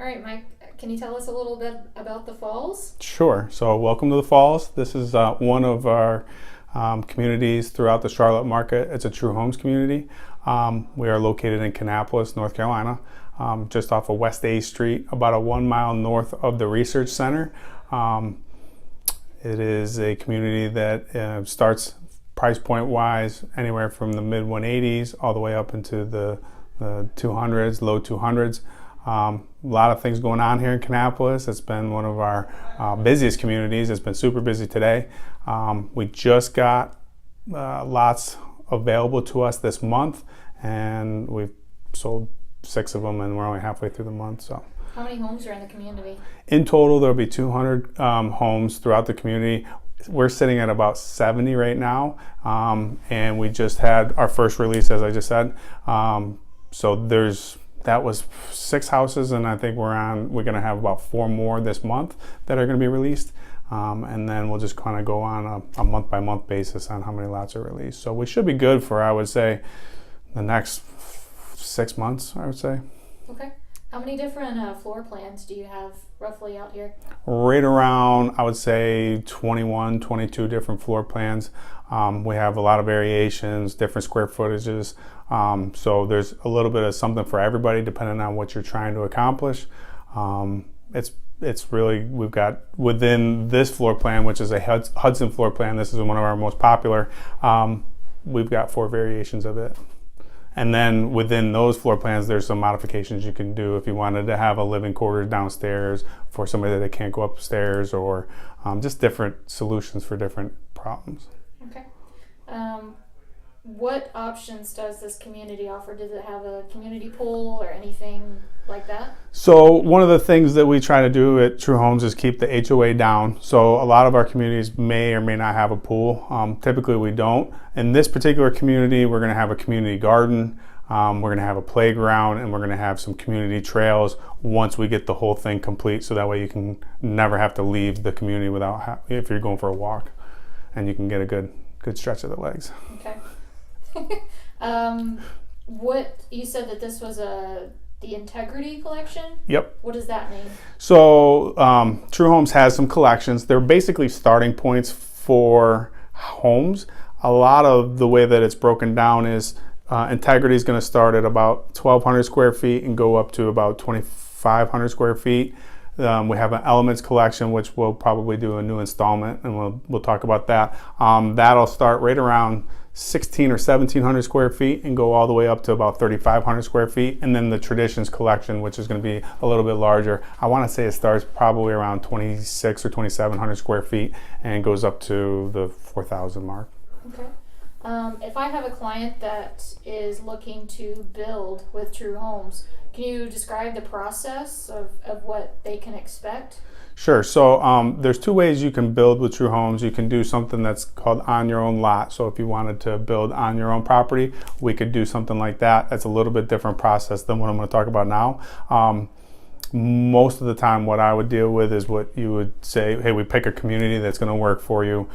All right, Mike, can you tell us a little bit about the falls? Sure. So welcome to the Falls. This is one of our communities throughout the Charlotte market. It's a True Homes community. We are located in Kannapolis, North Carolina, just off of West A Street, about a 1 mile north of the Research Center. It is a community that starts price point wise anywhere from the mid 180s all the way up into the 200s, low 200s. A lot of things going on here in Kannapolis. It's been one of our busiest communities. It's been super busy today. We just got lots available to us this month, and we've sold 6 of them, and we're only halfway through the month. So, how many homes are in the community? In total, there'll be 200 homes throughout the community. We're sitting at about 70 right now, and we just had our first release, as I just said. That was 6 houses, and I think we're going to have about 4 more this month that are going to be released. And then we'll just kind of go on a month-by-month basis on how many lots are released. So we should be good for, I would say, the next 6 months, I would say. Okay. How many different floor plans do you have roughly out here? Right around, I would say, 21, 22 different floor plans. We have a lot of variations, different square footages. So there's a little bit of something for everybody depending on what you're trying to accomplish. It's really, we've got within this floor plan, which is a Hudson floor plan, this is one of our most popular, we've got 4 variations of it. And then within those floor plans, there's some modifications you can do if you wanted to have a living quarters downstairs for somebody that can't go upstairs, or just different solutions for different problems. Okay. What options does this community offer? Does it have a community pool or anything like that? So one of the things that we try to do at True Homes is keep the HOA down. So a lot of our communities may or may not have a pool. Typically we don't. In this particular community, we're going to have a community garden. We're going to have a playground, and we're going to have some community trails once we get the whole thing complete. So that way you can never have to leave the community if you're going for a walk, and you can get a good stretch of the legs. Okay. What you said that this was the Integrity Collection? Yep. What does that mean? So True Homes has some collections. They're basically starting points for homes. A lot of the way that it's broken down is Integrity is going to start at about 1,200 square feet and go up to about 2,500 square feet. We have an Elements collection, which we'll probably do a new installment, and we'll talk about that. That'll start right around 1,600 or 1,700 square feet and go all the way up to about 3,500 square feet. And then the Traditions collection, which is going to be a little bit larger. I want to say it starts probably around 2,600 or 2,700 square feet and goes up to the 4,000 mark. Okay. If I have a client that is looking to build with True Homes, can you describe the process of what they can expect? Sure. So there's 2 ways you can build with True Homes. You can do something that's called on your own lot. So if you wanted to build on your own property, we could do something like that. That's a little bit different process than what I'm going to talk about now. Most of the time what I would deal with is what you would say, hey, we pick a community that's going to work for you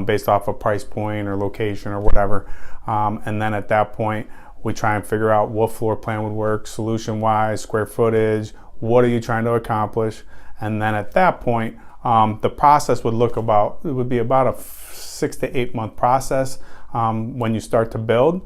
based off a price point or location or whatever. And then at that point, we try and figure out what floor plan would work, solution-wise, square footage, what are you trying to accomplish? And then at that point, the process would be about a 6 to 8 month process when you start to build.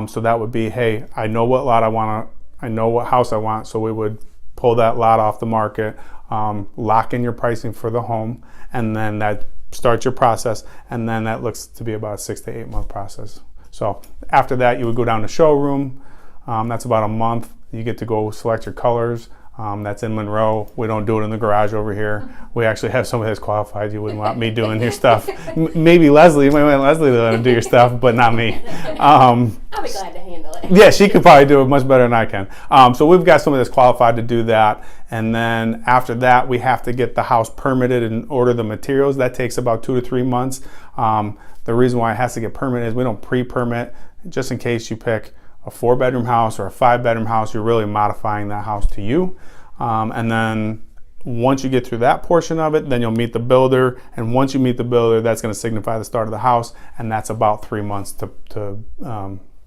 So that would be, hey, I know what lot I want, I know what house I want, so we would pull that lot off the market, lock in your pricing for the home, and then that starts your process, and then that looks to be about a 6 to 8 month process. So after that, you would go down to showroom. That's about a month. You get to go select your colors. That's in Monroe. We don't do it in the garage over here. We actually have somebody that's qualified. You wouldn't want me doing your stuff. Maybe Leslie. You might want Leslie to do your stuff, but not me. I'll be glad to handle it. Yeah, she could probably do it much better than I can. So we've got somebody that's qualified to do that. And then after that, we have to get the house permitted and order the materials. That takes about 2 to 3 months. The reason why it has to get permitted is we don't pre-permit, just in case you pick a 4-bedroom house or a 5-bedroom house, you're really modifying that house to you. And then once you get through that portion of it, then you'll meet the builder. And once you meet the builder, that's going to signify the start of the house. And that's about 3 months to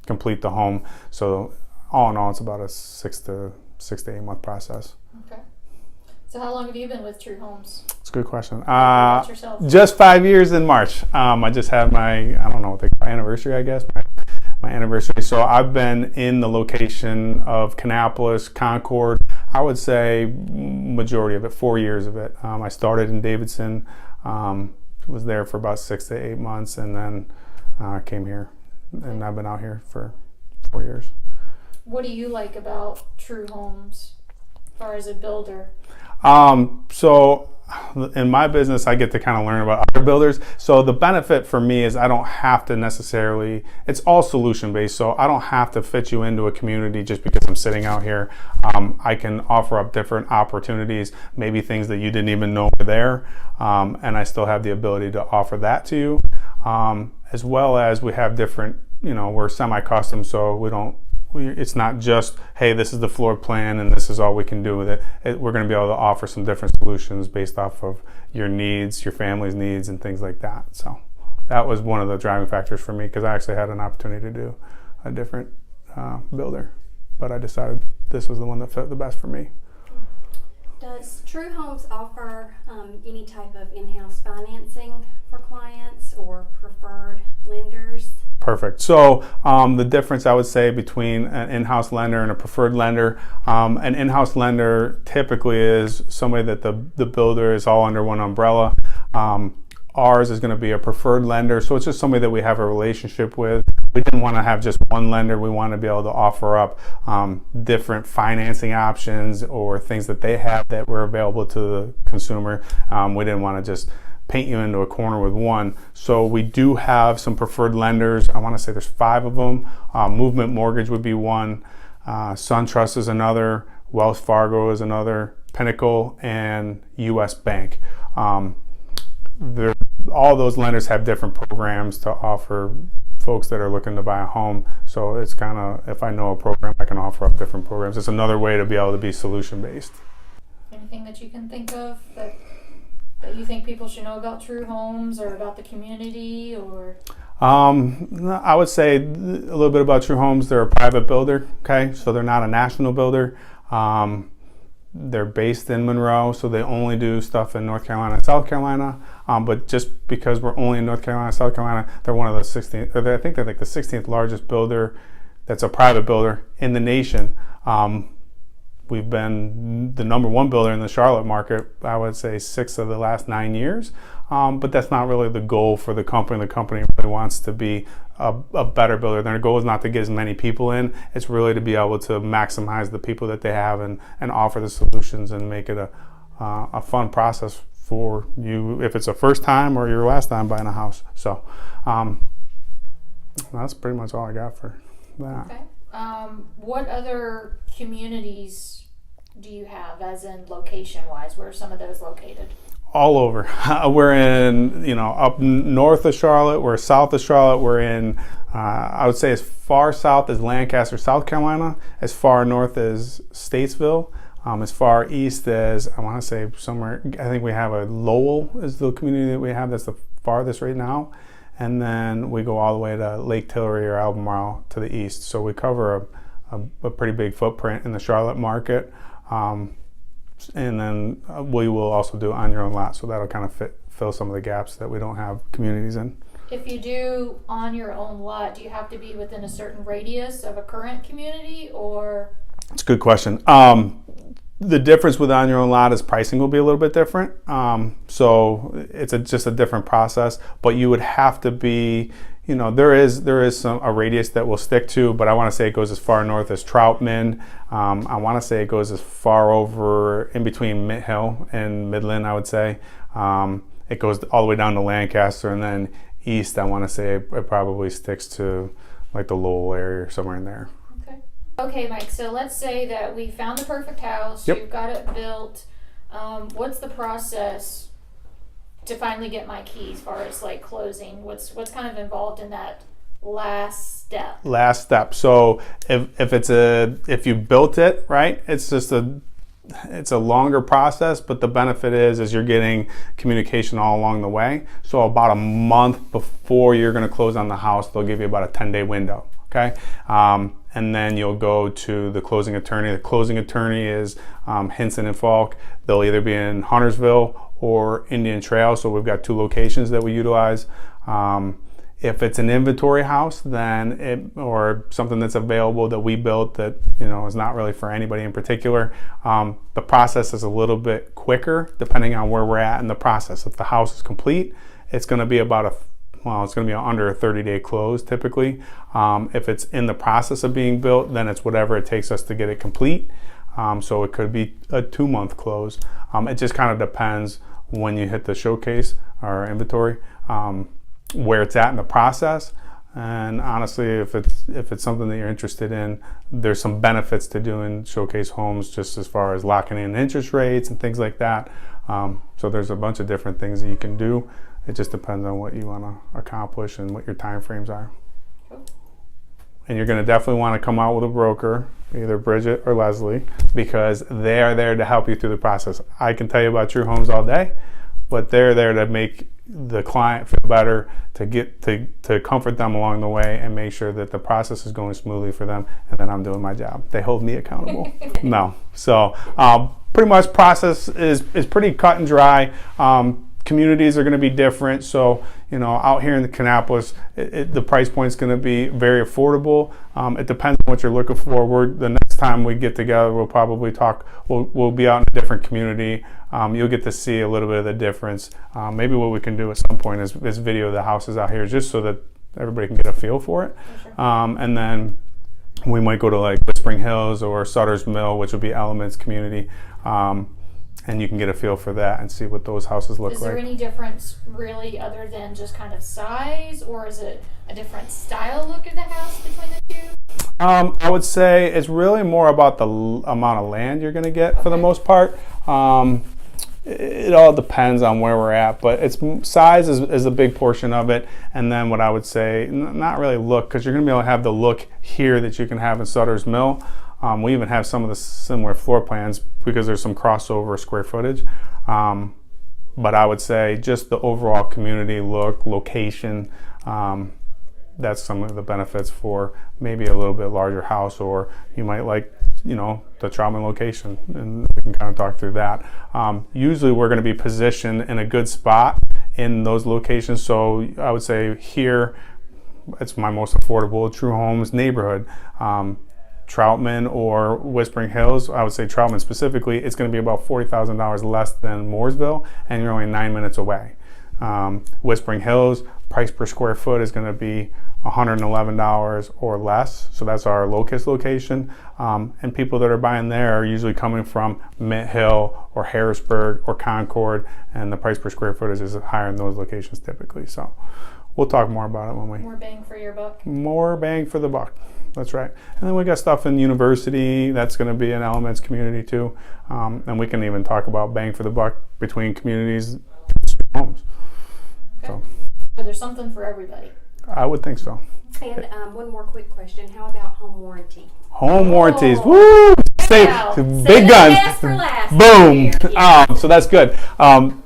complete the home. So all in all, it's about a 6 to 8 month process. Okay. So how long have you been with True Homes? It's a good question. About yourself. Just 5 years in March. I just had my, I don't know what they call anniversary, I guess, my anniversary. So I've been in the location of Kannapolis, Concord, I would say majority of it, 4 years of it. I started in Davidson, was there for about 6 to 8 months, and then came here, and I've been out here for 4 years. What do you like about True Homes as far as a builder? So in my business, I get to kind of learn about other builders. So the benefit for me is I don't have to necessarily, it's all solution based. So I don't have to fit you into a community just because I'm sitting out here. I can offer up different opportunities, maybe things that you didn't even know were there. And I still have the ability to offer that to you. As well as we have different, we're semi-custom, so it's not just, hey, this is the floor plan and this is all we can do with it. We're going to be able to offer some different solutions based off of your needs, your family's needs, and things like that. So that was one of the driving factors for me, because I actually had an opportunity to do a different builder, but I decided this was the one that fit the best for me. Does True Homes offer any type of in-house financing for clients or preferred lenders? Perfect. So the difference I would say between an in-house lender and a preferred lender, an in-house lender typically is somebody that the builder is all under one umbrella. Ours is going to be a preferred lender, so it's just somebody that we have a relationship with. We didn't want to have just one lender. We want to be able to offer up different financing options or things that they have that were available to the consumer. We didn't want to just paint you into a corner with one. So we do have some preferred lenders. I want to say there's 5 of them. Movement Mortgage would be one. SunTrust is another. Wells Fargo is another. Pinnacle and U.S. Bank. All those lenders have different programs to offer folks that are looking to buy a home. So it's kind of, if I know a program, I can offer up different programs. It's another way to be able to be solution based. Anything that you can think of that you think people should know about True Homes or about the community, or? I would say a little bit about True Homes. They're a private builder, okay? So they're not a national builder. They're based in Monroe, so they only do stuff in North Carolina and South Carolina. But just because we're only in North Carolina and South Carolina, they're one of the 16th, or I think they're like the 16th largest builder that's a private builder in the nation. We've been the number 1 builder in the Charlotte market, I would say 6 of the last 9 years. But that's not really the goal for the company. The company really wants to be a better builder. Their goal is not to get as many people in. It's really to be able to maximize the people that they have and offer the solutions and make it a fun process for you if it's a first time or your last time buying a house. So that's pretty much all I got for that. Okay. What other communities do you have, as in location-wise? Where are some of those located? All over. We're in, up north of Charlotte. We're south of Charlotte. We're in, I would say, as far south as Lancaster, South Carolina, as far north as Statesville, as far east as, I want to say somewhere, I think we have a Lowell is the community that we have that's the farthest right now. And then we go all the way to Lake Tillery or Albemarle to the east. So we cover a pretty big footprint in the Charlotte market. And then we will also do on your own lot. So that'll kind of fill some of the gaps that we don't have communities in. If you do on your own lot, do you have to be within a certain radius of a current community, or? It's a good question. The difference with on your own lot is pricing will be a little bit different. So it's just a different process, but you would have to be, there is a radius that we'll stick to, but I want to say it goes as far north as Troutman. I want to say it goes as far over in between Mitt Hill and Midland, I would say. It goes all the way down to Lancaster, and then east, I want to say it probably sticks to like the Lowell area or somewhere in there. Okay, Mike, so let's say that we found the perfect house, Yep. You've got it built. What's the process to finally get my keys as far as like closing? What's kind of involved in that last step? Last step. So if you built it, right, it's a longer process, but the benefit is you're getting communication all along the way. So about a month before you're going to close on the house, they'll give you about a 10-day window. Okay. and then you'll go to the closing attorney. The closing attorney is Hinson and Falk. They'll either be in Huntersville or Indian Trail, so we've got 2 locations that we utilize. If it's an inventory house, then or something that's available that we built that is not really for anybody in particular, the process is a little bit quicker depending on where we're at in the process. If the house is complete, it's going to be about it's going to be under a 30-day close typically. If it's in the process of being built, then it's whatever it takes us to get it complete. So it could be a 2-month close. It just kind of depends when you hit the showcase or inventory, where it's at in the process. And honestly, if it's something that you're interested in, there's some benefits to doing showcase homes, just as far as locking in interest rates and things like that. So there's a bunch of different things that you can do. It just depends on what you want to accomplish and what your time frames are. And you're going to definitely want to come out with a broker, either Bridget or Leslie, because they are there to help you through the process. I can tell you about True Homes all day, but they're there to make the client feel better, to comfort them along the way and make sure that the process is going smoothly for them, and then I'm doing my job. They hold me accountable. No. So pretty much process is pretty cut and dry. Communities are going to be different. So, out here in the Kannapolis, the price point is going to be very affordable. It depends on what you're looking for. The next time we get together, we'll probably talk. We'll be out in a different community. You'll get to see a little bit of the difference. Maybe what we can do at some point is video the houses out here, just so that everybody can get a feel for it. Sure. And then we might go to like Whispering Hills or Sutter's Mill, which would be Elements community. And you can get a feel for that and see what those houses look like. Is there any difference really other than just kind of size, or is it a different style look of the house between the two? I would say it's really more about the amount of land you're going to get for the most part. It all depends on where we're at, but size is a big portion of it. And then what I would say, not really look, because you're going to be able to have the look here that you can have in Sutter's Mill. We even have some of the similar floor plans because there's some crossover square footage. But I would say just the overall community look, location, that's some of the benefits for maybe a little bit larger house, or you might like, the Troutman location, and we can kind of talk through that. Usually we're going to be positioned in a good spot in those locations. So I would say here, it's my most affordable True Homes neighborhood. Troutman or Whispering Hills, I would say Troutman specifically, it's going to be about $40,000 less than Mooresville, and you're only 9 minutes away. Whispering Hills, price per square foot is going to be $111 or less, so that's our locust location. And people that are buying there are usually coming from Mint Hill or Harrisburg or Concord, and the price per square foot is higher in those locations typically. So we'll talk more about it when we... More bang for your buck. More bang for the buck. That's right. And then we got stuff in University. That's going to be an Elements community too. And we can even talk about bang for the buck between communities and homes. Okay. So there's something for everybody. I would think so. And one more quick question. How about home warranty? Home warranties. Woo! Say big guns. Last for last. Boom. Yeah. So that's good.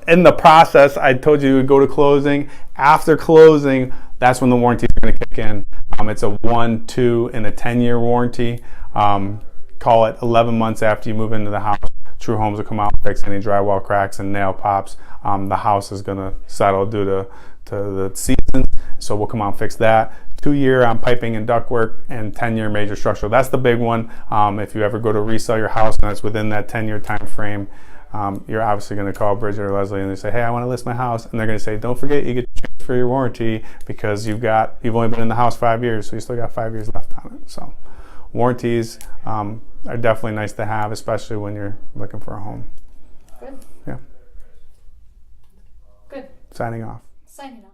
In the process, I told you to go to closing. After closing, that's when the warranty is going to kick in. It's a 1, 2, and a 10-year warranty. Call it 11 months after you move into the house. True Homes will come out and fix any drywall cracks and nail pops. The house is going to settle due to the seasons, so we'll come out and fix that. 2-year on piping and ductwork, and 10-year major structural. That's the big one. If you ever go to resell your house and it's within that 10-year time frame, you're obviously going to call Bridget or Leslie and they say, hey, I want to list my house, and they're going to say, don't forget you get to transfer your warranty because you've only been in the house 5 years, so you still got 5 years left on it. So warranties are definitely nice to have, especially when you're looking for a home. Good. Yeah. Good. Signing off. Signing off.